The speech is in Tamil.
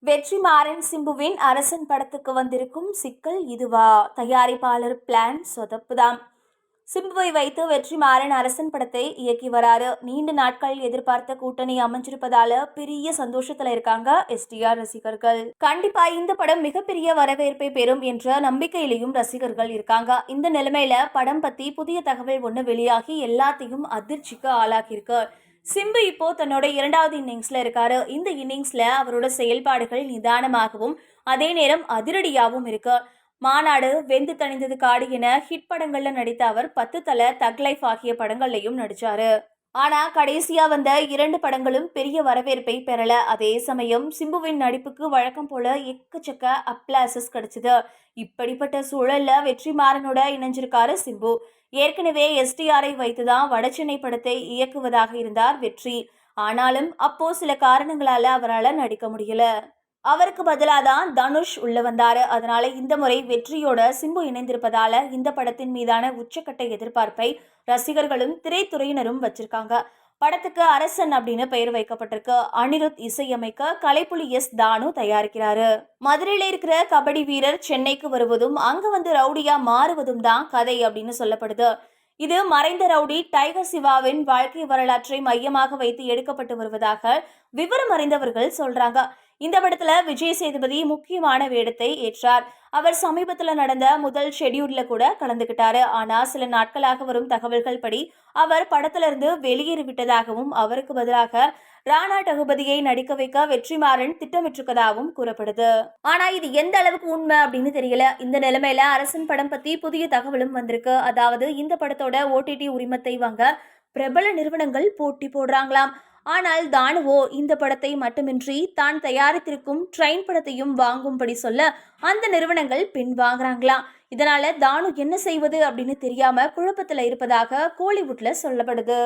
வெற்றிமாறன் சிம்புவின் அரசன் படத்துக்கு வந்திருக்கும் சிக்கல் இதுவா? தயாரிப்பாளர் பிளான் சொதப்புதாம். சிம்புவை வைத்து வெற்றிமாறன் அரசன் படத்தை இயக்கி வராரு. நீண்ட நாட்கள் எதிர்பார்த்த கூட்டணி அமைஞ்சிருப்பதால பெரிய சந்தோஷத்துல இருக்காங்க எஸ்டிஆர் ரசிகர்கள். கண்டிப்பா இந்த படம் மிகப்பெரிய வரவேற்பை பெறும் என்ற நம்பிக்கையிலையும் ரசிகர்கள் இருக்காங்க. இந்த நிலைமையில படம் பத்தி புதிய தகவல் ஒண்ணு வெளியாகி எல்லாத்தையும் அதிர்ச்சிக்கு ஆளாக்கியிருக்கு. சிம்பு இப்போ தன்னோட இரண்டாவது இன்னிங்ஸ்ல இருக்காரு. இந்த இன்னிங்ஸ்ல அவரோட செயல்பாடுகள் நிதானமாகவும் அதே நேரம் அதிரடியாகவும் இருக்கு. மாநாடு, வெந்து தணிந்தது காடு என ஹிட் படங்கள்ல நடித்த அவர் 10 தல, தக் லைஃப் ஆகிய படங்கள்லயும் நடிச்சாரு. ஆனா கடைசியா வந்த 2 படங்களும் பெரிய வரவேற்பை பெறல. அதே சமயம் சிம்புவின் நடிப்புக்கு வழக்கம் போல எக்கச்சக்க அப்ளாசஸ் கிடைச்சது. இப்படிப்பட்ட சூழல்ல வெற்றிமாறனோட இணைஞ்சிருக்காரு சிம்பு. ஏற்கனவே எஸ்டிஆரை வைத்துதான் வடசென்னை படத்தை இயக்குவதாக இருந்தார் வெற்றி. ஆனாலும் அப்போ சில காரணங்களால அவரால் நடிக்க முடியல. அவருக்கு பதிலாக தான் தனுஷ் உள்ள வந்தாரு. அதனால இந்த முறை வெற்றியோட சிம்பு இணைந்திருப்பதால இந்த படத்தின் மீதான உச்சக்கட்ட எதிர்பார்ப்பை ரசிகர்களும் திரைத்துறையினரும் வச்சிருக்காங்க. படத்துக்கு அரசன் அப்படின்னு பெயர் வைக்கப்பட்டிருக்கு. அனிருத் இசையமைக்க, கலைப்புலி எஸ் தானு தயாரிக்கிறாரு. மதுரையில இருக்கிற கபடி வீரர் சென்னைக்கு வருவதும் அங்க வந்து ரவுடியா மாறுவதும் தான் கதை அப்படின்னு சொல்லப்படுது. இது மறைந்த ரவுடி டைகர் சிவாவின் வாழ்க்கை வரலாற்றை மையமாக வைத்து எடுக்கப்பட்டு வருவதாக விவரம் அறிந்தவர்கள் சொல்றாங்க. இந்த படத்துல விஜய் சேதுபதி முக்கியமான வேடத்தை ஏற்றார். அவர் சமீபத்துல நடந்த முதல் ஷெட்யூல்ல கூட கலந்துகிட்டாரு. ஆனா சில நாட்களாக வரும் தகவல்கள் படி அவர் படத்துல இருந்து வெளியேறிவிட்டதாகவும் அவருக்கு பதிலாக ராணா டகுபதியை நடிக்க வைக்க வெற்றிமாறன் திட்டமிட்டிருக்கதாகவும் கூறப்படுது. ஆனா இது எந்த அளவுக்கு உண்மை அப்படின்னு தெரியல. இந்த நிலைமையில அரசன் படம் பத்தி புதிய தகவலும் வந்திருக்கு. அதாவது இந்த படத்தோட OTT உரிமத்தை வாங்க பிரபல நிறுவனங்கள் போட்டி போடுறாங்களாம். ஆனால் தானுவோ இந்த படத்தை மட்டுமின்றி தான் தயாரித்திருக்கும் ட்ரெயின் படத்தையும் வாங்கும்படி சொல்ல அந்த நிறுவனங்கள் பின்வாங்குறாங்களாம். இதனால தானு என்ன செய்வது அப்படின்னு தெரியாம குழப்பத்துல இருப்பதாக கோலிவுட்ல சொல்லப்படுது.